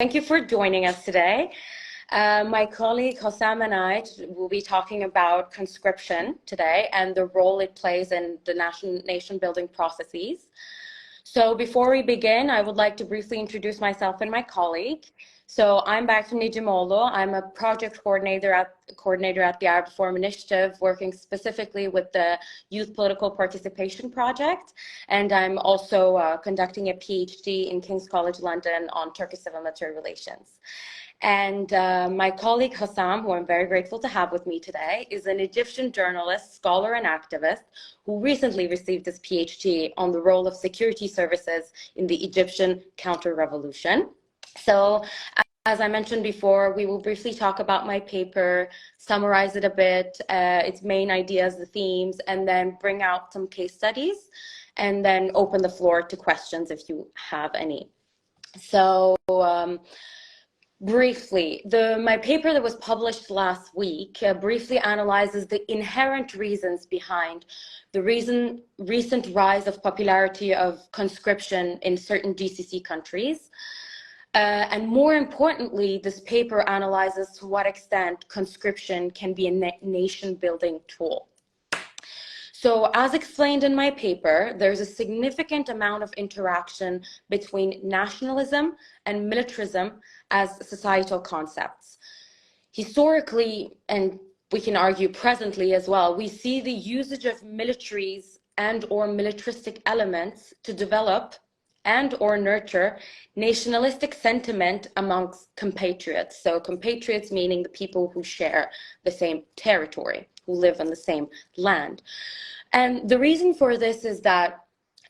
Thank you for joining us today. My colleague Hossam and I will be talking about conscription today and the role it plays in the nation-building processes. So before we begin, I would like to briefly introduce myself and my colleague. So I'm Berfin Necimoglu. I'm a project coordinator at the Arab Forum Initiative, working specifically with the Youth Political Participation Project. And I'm also conducting a PhD in King's College London on Turkish civil military relations. And my colleague Hossam, who I'm very grateful to have with me today, is an Egyptian journalist, scholar, and activist who recently received his PhD on the role of security services in the Egyptian counter-revolution. So, as I mentioned before, we will briefly talk about my paper, summarize it a bit, its main ideas, the themes, and then bring out some case studies, and then open the floor to questions if you have any. So, briefly, my paper that was published last week briefly analyzes the inherent reasons behind the recent rise of popularity of conscription in certain GCC countries. And more importantly, this paper analyzes to what extent conscription can be a nation-building tool. So as explained in my paper, there's a significant amount of interaction between nationalism and militarism as societal concepts. Historically, and we can argue presently as well, we see the usage of militaries and/or militaristic elements to develop and/or nurture nationalistic sentiment amongst compatriots. So compatriots meaning the people who share the same territory, who live on the same land. And the reason for this is that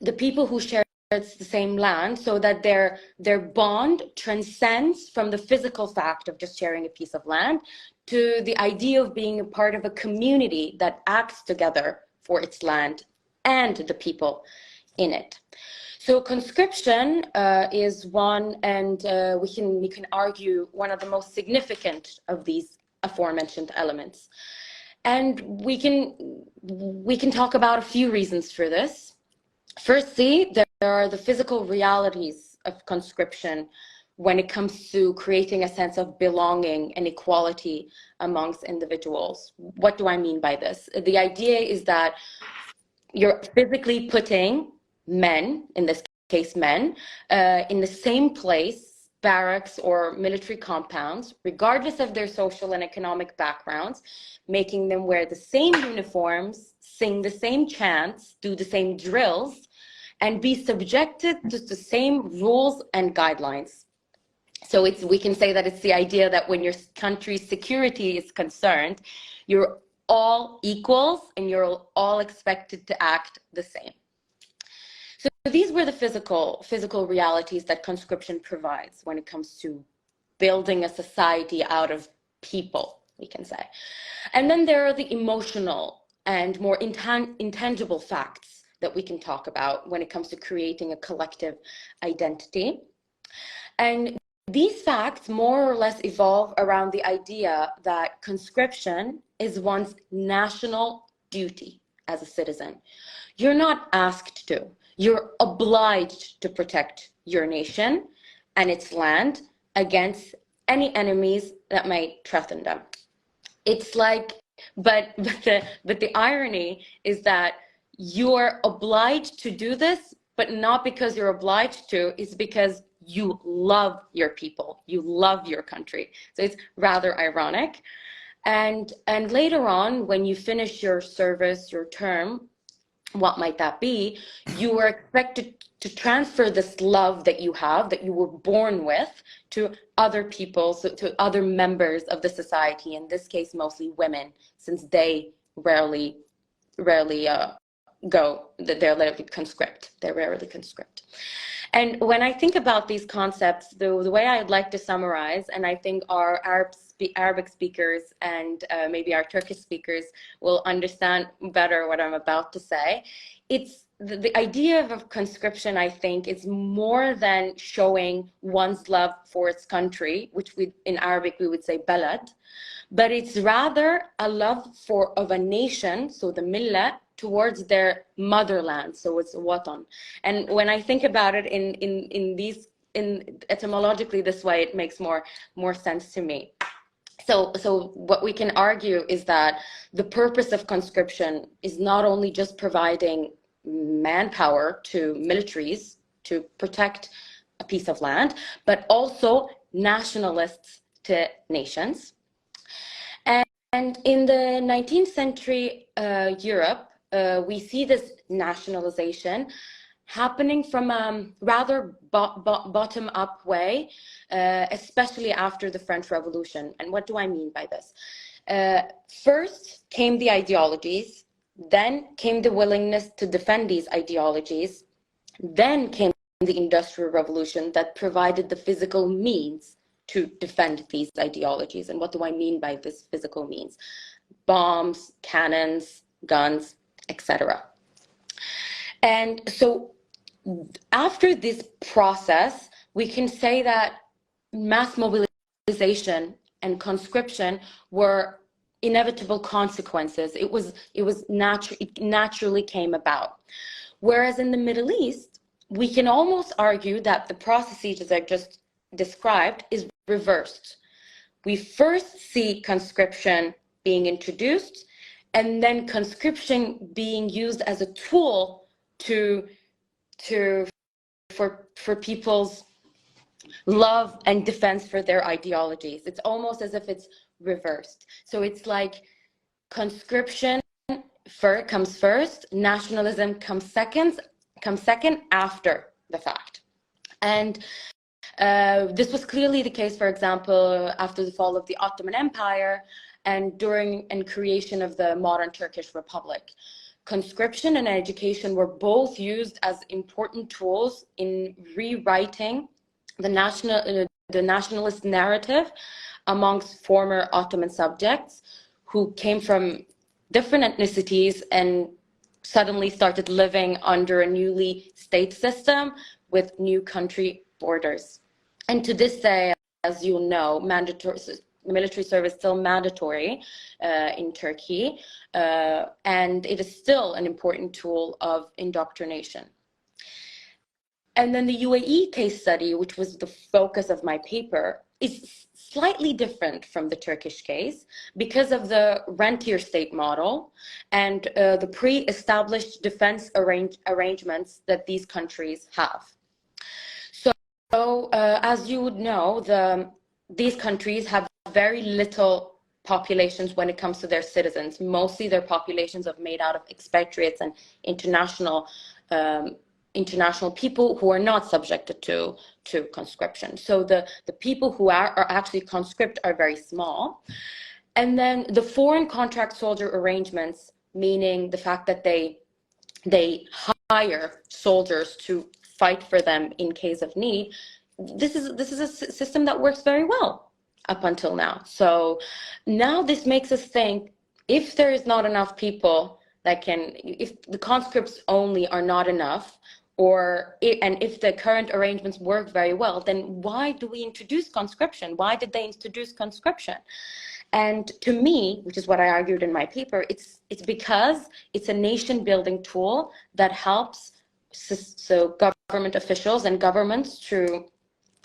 the people who share the same land, so that their bond transcends from the physical fact of just sharing a piece of land to the idea of being a part of a community that acts together for its land and the people in it. So conscription is one, and we can argue one of the most significant of these aforementioned elements. And we can talk about a few reasons for this. Firstly, there are the physical realities of conscription when it comes to creating a sense of belonging and equality amongst individuals. What do I mean by this? The idea is that you're physically putting men, in this case men, in the same place, barracks or military compounds, regardless of their social and economic backgrounds, making them wear the same uniforms, sing the same chants, do the same drills, and be subjected to the same rules and guidelines. So we can say that it's the idea that when your country's security is concerned, you're all equals and you're all expected to act the same. So these were the physical realities that conscription provides when it comes to building a society out of people, we can say. And then there are the emotional and more intangible facts that we can talk about when it comes to creating a collective identity. And these facts more or less evolve around the idea that conscription is one's national duty as a citizen. You're not asked to. You're obliged to protect your nation and its land against any enemies that might threaten them. It's like, but the irony is that you're obliged to do this, but not because you're obliged to, it's because you love your people, you love your country. So it's rather ironic. And later on, when you finish your service, your term, what might that be? You are expected to transfer this love that you have, that you were born with, to other people, so to other members of the society, in this case mostly women, since they rarely go, they're rarely conscript. And when I think about these concepts, the way I'd like to summarize, and I think our Arabic speakers and maybe our Turkish speakers will understand better what I'm about to say, it's the idea of conscription, I think, is more than showing one's love for its country, which in Arabic we would say balad, but it's rather a love of a nation, so the millah, towards their motherland, so it's watan. And when I think about it in etymologically this way, it makes more sense to me. So what we can argue is that the purpose of conscription is not only just providing manpower to militaries to protect a piece of land, but also nationalists to nations. And in the 19th century Europe, we see this nationalization happening from a rather bottom-up way, especially after the French Revolution. And what do I mean by this? First came the ideologies, then came the willingness to defend these ideologies, then came the Industrial Revolution that provided the physical means to defend these ideologies. And what do I mean by this physical means? Bombs, cannons, guns, etc. And so after this process, we can say that mass mobilization and conscription were inevitable consequences. It naturally came about. Whereas in the Middle East, we can almost argue that the processes that I just described is reversed. We first see conscription being introduced, and then conscription being used as a tool for people's love and defense for their ideologies. It's almost as if it's reversed. So it's like conscription comes first, nationalism comes second after the fact. And this was clearly the case, for example, after the fall of the Ottoman Empire and during and creation of the modern Turkish Republic. Conscription and education were both used as important tools in rewriting the nationalist narrative amongst former Ottoman subjects who came from different ethnicities and suddenly started living under a newly state system with new country borders. And to this day, as you know, military service is still mandatory in Turkey, and it is still an important tool of indoctrination. And then the UAE case study, which was the focus of my paper, is slightly different from the Turkish case because of the rentier state model and the pre-established defense arrangements that these countries have. So as you would know, these countries have very little populations when it comes to their citizens. Mostly their populations are made out of expatriates and international people who are not subjected to conscription. So the people who are actually conscript are very small. And then the foreign contract soldier arrangements, meaning the fact that they hire soldiers to fight for them in case of need, this is a system that works very well up until now. So now this makes us think, if there is not enough people that can, if the conscripts only are not enough, and if the current arrangements work very well, then why do we introduce conscription? Why did they introduce conscription? And to me, which is what I argued in my paper, it's because it's a nation building tool that helps government officials and governments to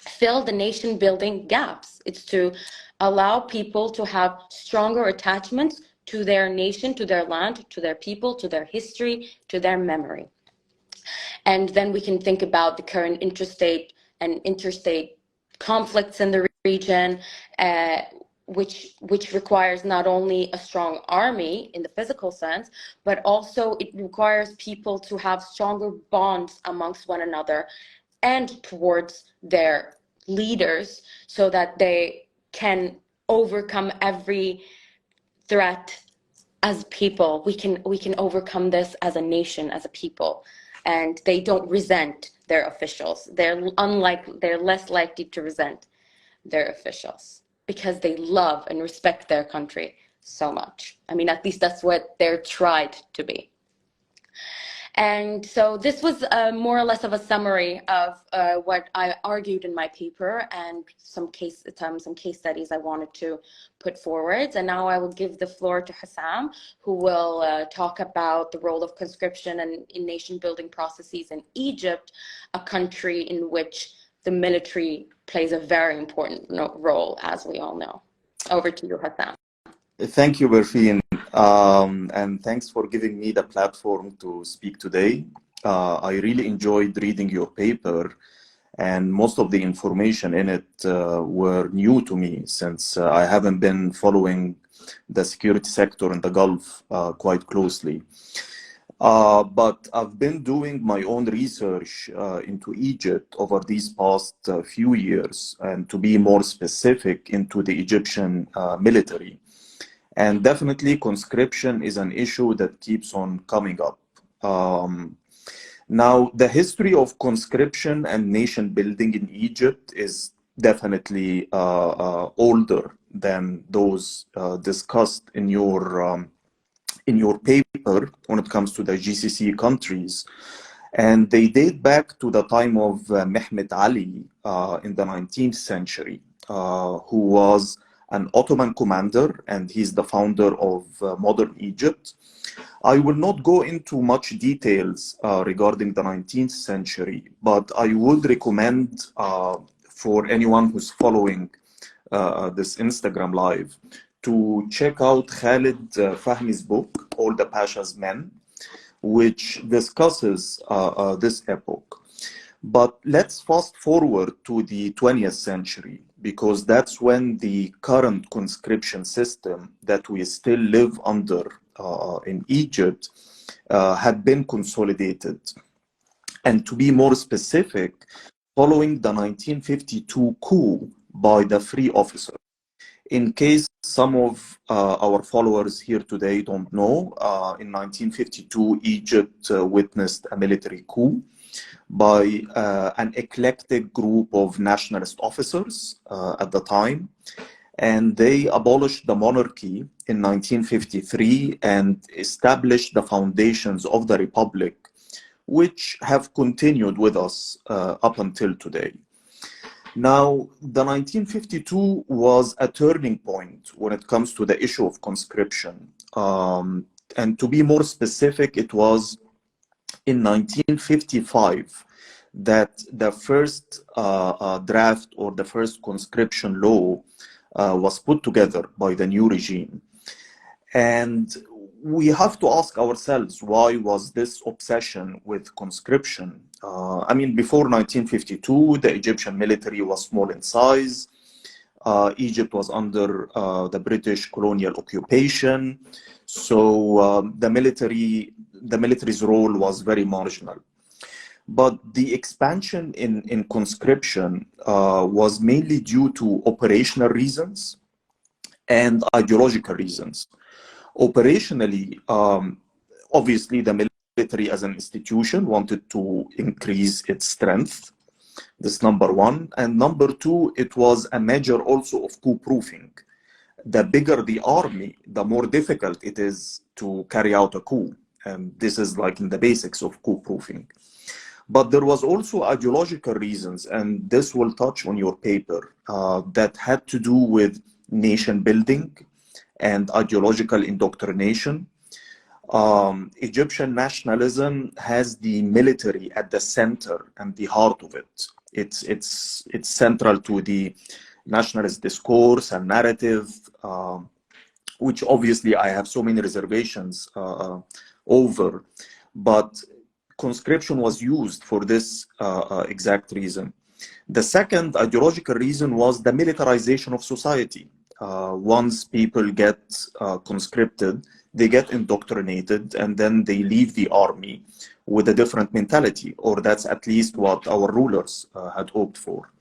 fill the nation building gaps. It's to allow people to have stronger attachments to their nation, to their land, to their people, to their history, to their memory. And then we can think about the current interstate and interstate conflicts in the region, which requires not only a strong army in the physical sense, but also it requires people to have stronger bonds amongst one another and towards their leaders so that they can overcome every threat as people. We can overcome this as a nation, as a people. And they don't resent their officials. They're less likely to resent their officials because they love and respect their country so much. I mean, at least that's what they're tried to be. And so this was more or less of a summary of what I argued in my paper and some case studies I wanted to put forward. And now I will give the floor to Hossam, who will talk about the role of conscription and in nation building processes in Egypt, a country in which the military plays a very important role, as we all know. Over to you, Hossam. Thank you, Berfin, and thanks for giving me the platform to speak today. I really enjoyed reading your paper, and most of the information in it were new to me, since I haven't been following the security sector in the Gulf quite closely. But I've been doing my own research into Egypt over these past few years, and to be more specific, into the Egyptian military. And definitely conscription is an issue that keeps on coming up. Now, the history of conscription and nation building in Egypt is definitely older than those discussed in your paper when it comes to the GCC countries. And they date back to the time of Mehmet Ali in the 19th century, who was an Ottoman commander, and he's the founder of modern Egypt. I will not go into much details regarding the 19th century, but I would recommend for anyone who's following this Instagram live to check out Khalid Fahmi's book, All the Pasha's Men, which discusses this epoch. But let's fast forward to the 20th century, because that's when the current conscription system that we still live under in Egypt had been consolidated. And to be more specific, following the 1952 coup by the free officers. In case some of our followers here today don't know, in 1952, Egypt witnessed a military coup by an eclectic group of nationalist officers at the time. And they abolished the monarchy in 1953 and established the foundations of the republic, which have continued with us up until today. Now, the 1952 was a turning point when it comes to the issue of conscription. And to be more specific, it was in 1955 that the first draft or the first conscription law was put together by the new regime. And we have to ask ourselves, why was this obsession with conscription? I mean, before 1952, the Egyptian military was small in size. Egypt was under the British colonial occupation. So the military's role was very marginal. But the expansion in conscription was mainly due to operational reasons and ideological reasons. Operationally, obviously the military as an institution wanted to increase its strength. This is number one. And number two, it was a measure also of coup-proofing. The bigger the army, the more difficult it is to carry out a coup. And this is like in the basics of coup-proofing. But there was also ideological reasons, and this will touch on your paper, that had to do with nation building and ideological indoctrination. Egyptian nationalism has the military at the center and the heart of it. It's central to the nationalist discourse and narrative, which obviously I have so many reservations over. But conscription was used for this exact reason. The second ideological reason was the militarization of society. Once people get conscripted, they get indoctrinated, and then they leave the army with a different mentality, or that's at least what our rulers had hoped for.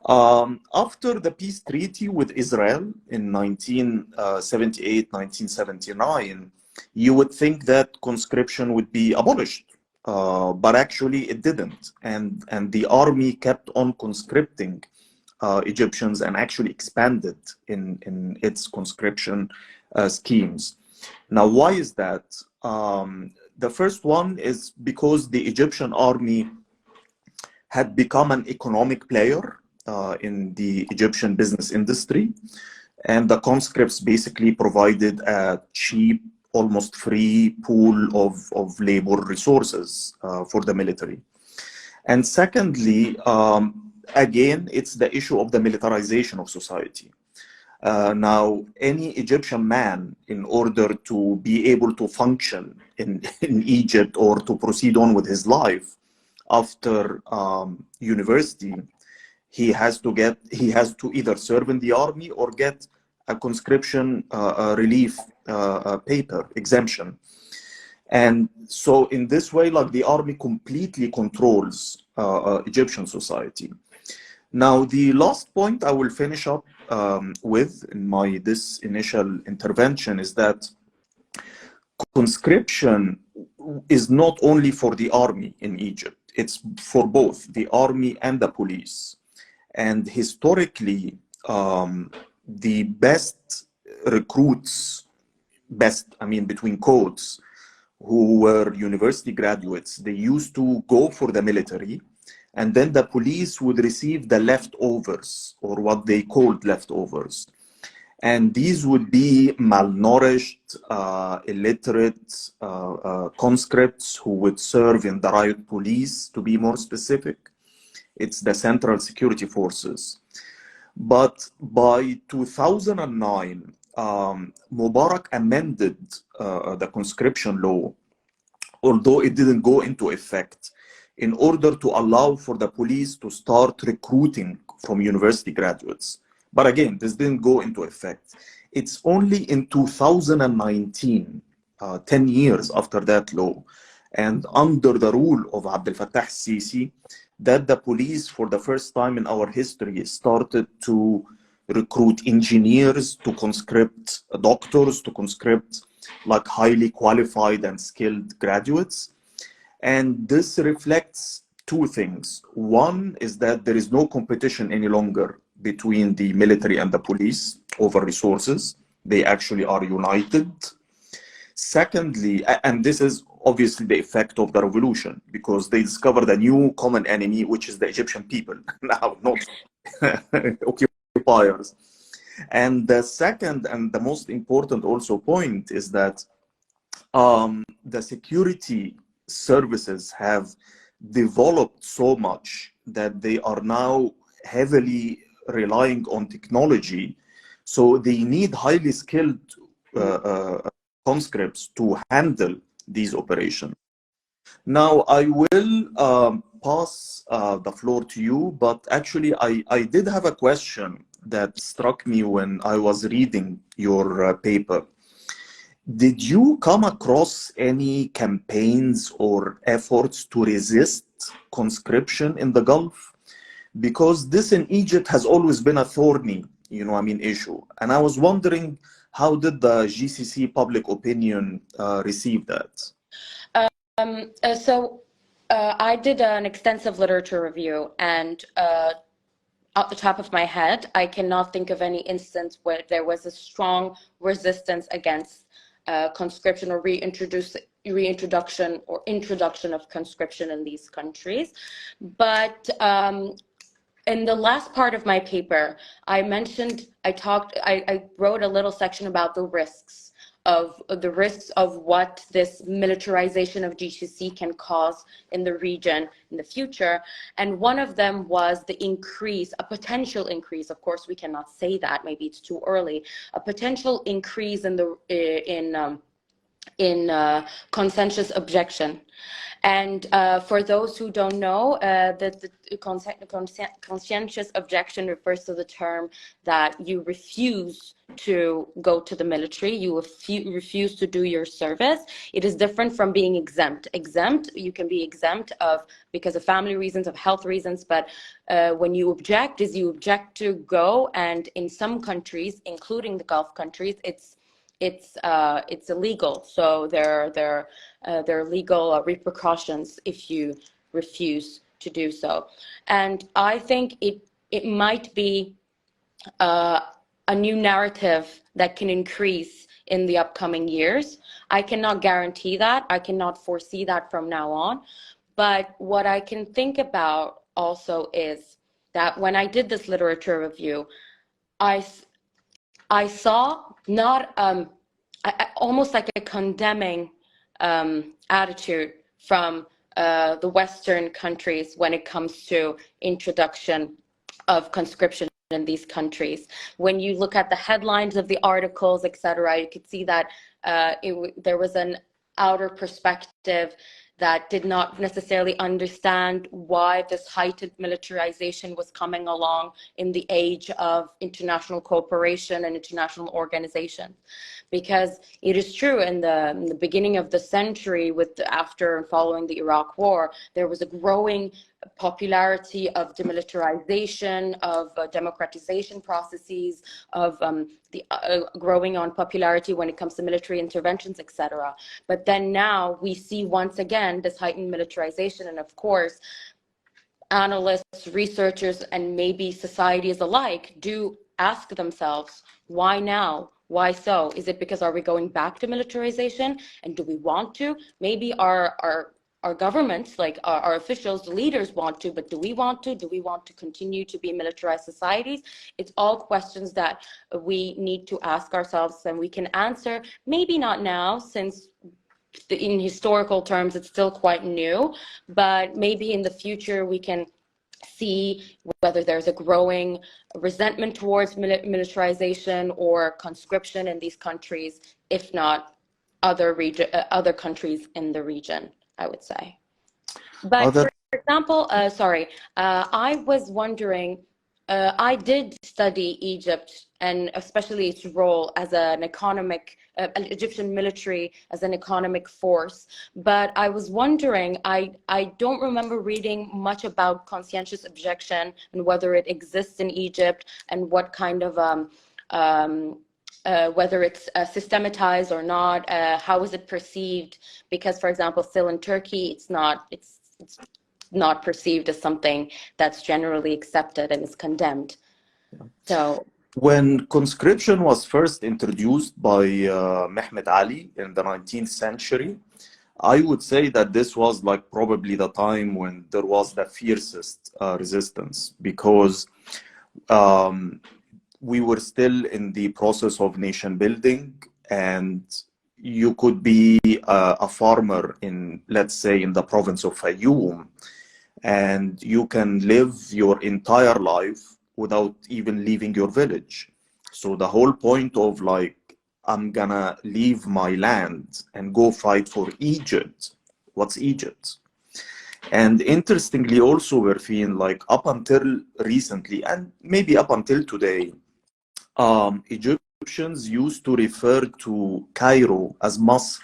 After the peace treaty with Israel in 1978, 1979, you would think that conscription would be abolished. But actually it didn't, and the army kept on conscripting Egyptians and actually expanded in its conscription schemes. Now, why is that? The first one is because the Egyptian army had become an economic player in the Egyptian business industry, and the conscripts basically provided a cheap, almost free pool of labor resources for the military. And secondly, again, it's the issue of the militarization of society. Now, any Egyptian man, in order to be able to function in Egypt or to proceed on with his life after university, he has to either serve in the army or get a conscription relief paper, exemption. And so in this way, like, the army completely controls Egyptian society. Now, the last point I will finish up with in this initial intervention is that conscription is not only for the army in Egypt, it's for both the army and the police. And historically, the best recruits, I mean between quotes, who were university graduates, they used to go for the military, and then the police would receive the leftovers, or what they called leftovers. And these would be malnourished, illiterate conscripts who would serve in the riot police, to be more specific. It's the Central Security Forces. But by 2009, Mubarak amended the conscription law, although it didn't go into effect, in order to allow for the police to start recruiting from university graduates. But again, this didn't go into effect. It's only in 2019, 10 years after that law, and under the rule of Abdel Fattah al-Sisi, that the police, for the first time in our history, started to recruit engineers, to conscript doctors, to conscript like highly qualified and skilled graduates. And this reflects two things. One is that there is no competition any longer between the military and the police over resources. They actually are united. Secondly, and this is obviously the effect of the revolution, because they discovered a new common enemy, which is the Egyptian people, now not occupiers. And the second and the most important also point is that the security services have developed so much that they are now heavily relying on technology. So they need highly skilled conscripts to handle these operations. Now, I will pass the floor to you, but actually I did have a question that struck me when I was reading your paper. Did you come across any campaigns or efforts to resist conscription in the Gulf? Because this in Egypt has always been a thorny, issue. And I was wondering, how did the GCC public opinion receive that? I did an extensive literature review, and off the top of my head, I cannot think of any instance where there was a strong resistance against conscription or introduction of conscription in these countries. But in the last part of my paper, I wrote a little section about the risks of what this militarization of GCC can cause in the region in the future. And one of them was the a potential increase, of course we cannot say that, maybe it's too early, a potential increase in conscientious objection. And for those who don't know, the conscientious objection refers to the term that you refuse to go to the military, you refuse to do your service. It is different from being exempt. You can be exempt because of family reasons, of health reasons, but when you object to go, and in some countries, including the Gulf countries, it's illegal. So there are legal repercussions if you refuse to do so. And I think it might be a new narrative that can increase in the upcoming years. I cannot guarantee that. I cannot foresee that from now on. But what I can think about also is that when I did this literature review, I saw not almost like a condemning attitude from the Western countries when it comes to introduction of conscription in these countries. When you look at the headlines of the articles, etc., you could see that there was an outer perspective that did not necessarily understand why this heightened militarization was coming along in the age of international cooperation and international organization. Because it is true, in the beginning of the century, after and following the Iraq War, there was a growing popularity of demilitarization, of democratization processes, of the growing on popularity when it comes to military interventions, etc. But then now we see once again this heightened militarization, and of course, analysts, researchers, and maybe societies alike do ask themselves, why now? Why so? Is it because are we going back to militarization? And do we want to? Maybe our governments, like our officials, the leaders want to, but do we want to? Do we want to continue to be militarized societies? It's all questions that we need to ask ourselves, and we can answer, maybe not now, since in historical terms it's still quite new, but maybe in the future we can see whether there's a growing resentment towards militarization or conscription in these countries, if not other countries in the region, I would say. But for example, I was wondering, I did study Egypt and especially its role as an Egyptian military as an economic force. But I was wondering, I don't remember reading much about conscientious objection and whether it exists in Egypt and what kind of whether it's systematized or not, how is it perceived? Because, for example, still in Turkey, it's not perceived as something that's generally accepted and is condemned. So when conscription was first introduced by Mehmet Ali in the 19th century, I would say that this was like probably the time when there was the fiercest resistance, because we were still in the process of nation building, and you could be a farmer in, let's say, in the province of Fayoum, and you can live your entire life without even leaving your village. So the whole point of like, I'm gonna leave my land and go fight for Egypt. What's Egypt? And interestingly also, Berfin, like up until recently, and maybe up until today, Egyptians used to refer to Cairo as Masr.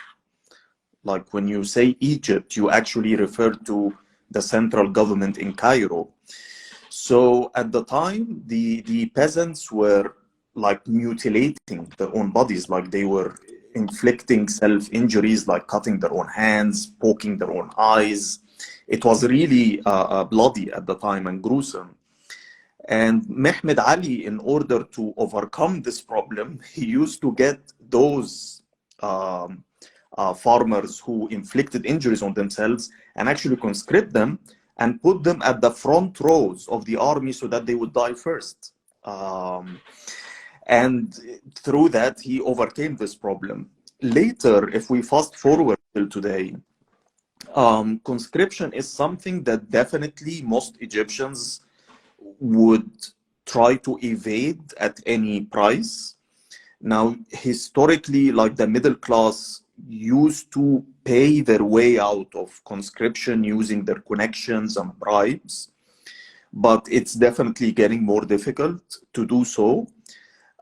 Like when you say Egypt, you actually refer to the central government in Cairo. So at the time, the peasants were like mutilating their own bodies, like they were inflicting self-injuries, like cutting their own hands, poking their own eyes. It was really bloody at the time and gruesome. And Mehmed Ali, in order to overcome this problem, he used to get those farmers who inflicted injuries on themselves and actually conscript them and put them at the front rows of the army so that they would die first. And through that, he overcame this problem. Later, if we fast forward till today, conscription is something that definitely most Egyptians would try to evade at any price. Now, historically, like the middle class used to pay their way out of conscription using their connections and bribes, but it's definitely getting more difficult to do so.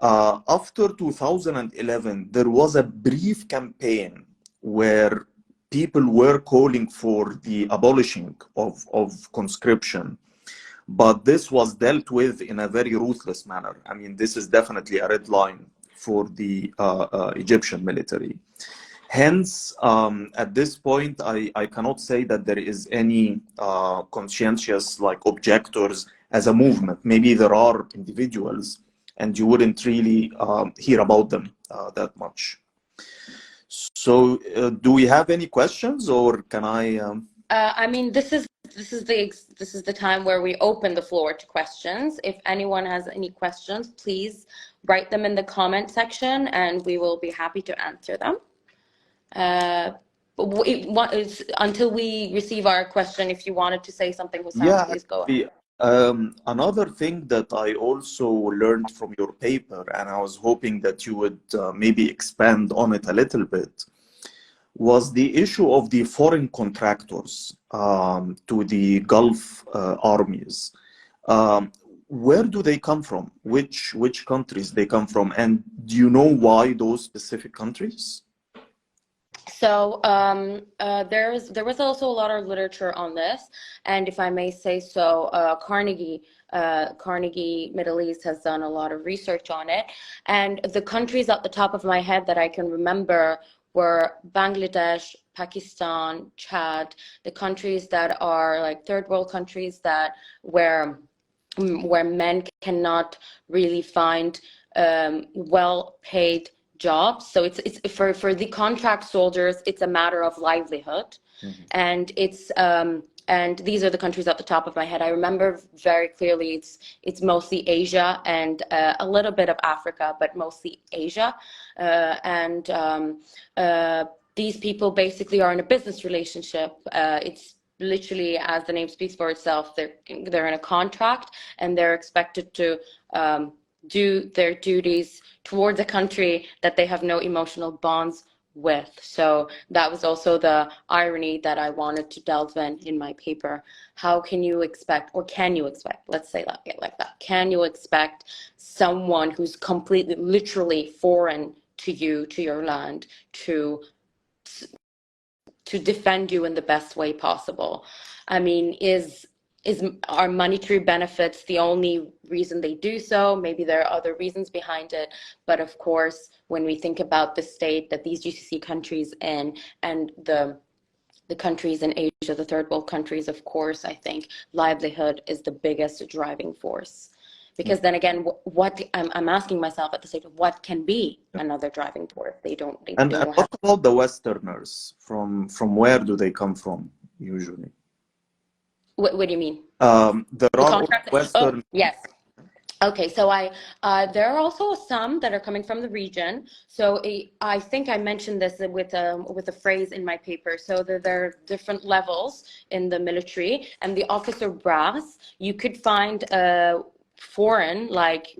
After 2011, there was a brief campaign where people were calling for the abolishing of conscription, but this was dealt with in a very ruthless manner. I mean, this is definitely a red line for the Egyptian military. Hence, at this point, I cannot say that there is any conscientious like objectors as a movement. Maybe there are individuals, and you wouldn't really hear about them that much. So, do we have any questions, or can I? I mean, this is the time where we open the floor to questions. If anyone has any questions, please write them in the comment section, and we will be happy to answer them. Until we receive our question, if you wanted to say something, Hossam, please go ahead. Another thing that I also learned from your paper, and I was hoping that you would maybe expand on it a little bit, was the issue of the foreign contractors to the Gulf armies. Um, where do they come from? Which countries they come from? And do you know why those specific countries? So there was also a lot of literature on this, and if I may say so, Carnegie Middle East has done a lot of research on it, and the countries at the top of my head that I can remember were Bangladesh, Pakistan, Chad, the countries that are like third world countries that where men cannot really find well-paid jobs. So it's for the contract soldiers, it's a matter of livelihood. Mm-hmm. And it's and these are the countries at the top of my head. I remember very clearly it's mostly Asia and a little bit of Africa, but mostly Asia. These people basically are in a business relationship. It's literally, as the name speaks for itself, they're in a contract and they're expected to do their duties towards a country that they have no emotional bonds with. So that was also the irony that I wanted to delve in my paper. How can you expect, or can you expect, let's say that like that, can you expect someone who's completely, literally foreign to you, to your land, to defend you in the best way possible? I mean, are monetary benefits the only reason they do so? Maybe there are other reasons behind it, but of course, when we think about the state that these GCC countries in and the countries in Asia, the third world countries, of course, I think livelihood is the biggest driving force. Because then again, what I'm asking myself at the state of what can be another driving force? They don't What about the Westerners? From where do they come from usually? What do you mean? There The are contract? Western. Oh, yes. Okay, so there are also some that are coming from the region. So I think I mentioned this with a phrase in my paper. So there are different levels in the military, and the officer brass, you could find foreign, like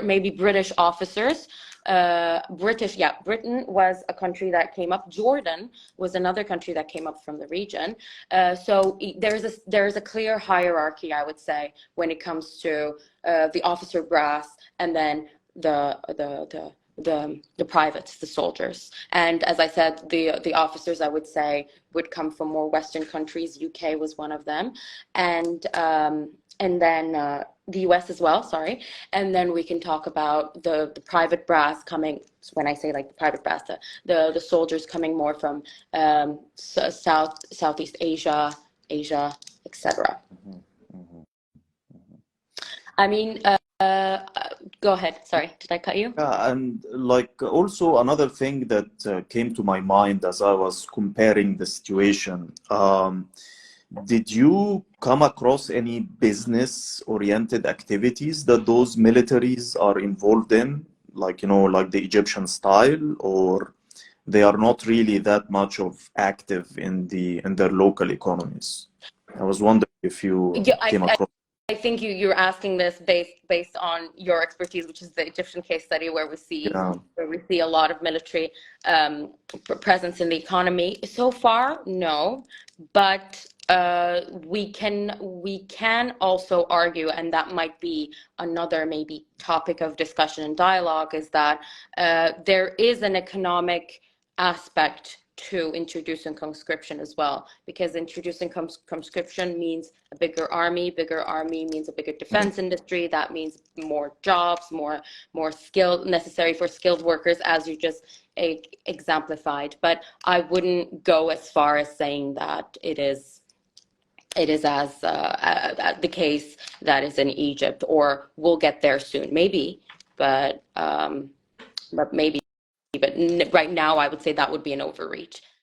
maybe British officers. Britain was a country that came up. Jordan was another country that came up from the region. So there's a clear hierarchy, I would say, when it comes to the officer brass, and then the privates, the soldiers. And as I said, the officers, I would say, would come from more Western countries. UK was one of them, and then the US as well, sorry. And then we can talk about the private brass coming, when I say like the private brass, the soldiers coming more from Southeast Asia, etc. I mean, go ahead. Sorry, did I cut you? Yeah, and like also another thing that came to my mind as I was comparing the situation. Did you come across any business-oriented activities that those militaries are involved in, like, like the Egyptian style, or they are not really that much of active in their local economies? I was wondering if you came across. I think you're asking this based on your expertise, which is the Egyptian case study, where we see a lot of military presence in the economy. So far, no, but we can also argue, and that might be another maybe topic of discussion and dialogue, is that there is an economic aspect to introducing conscription as well, because introducing conscription means a bigger army means a bigger defense industry. That means more jobs, more skill necessary for skilled workers, as you just exemplified. But I wouldn't go as far as saying that it is as the case that is in Egypt, or we'll get there soon, maybe, but maybe. But right now, I would say that would be an overreach.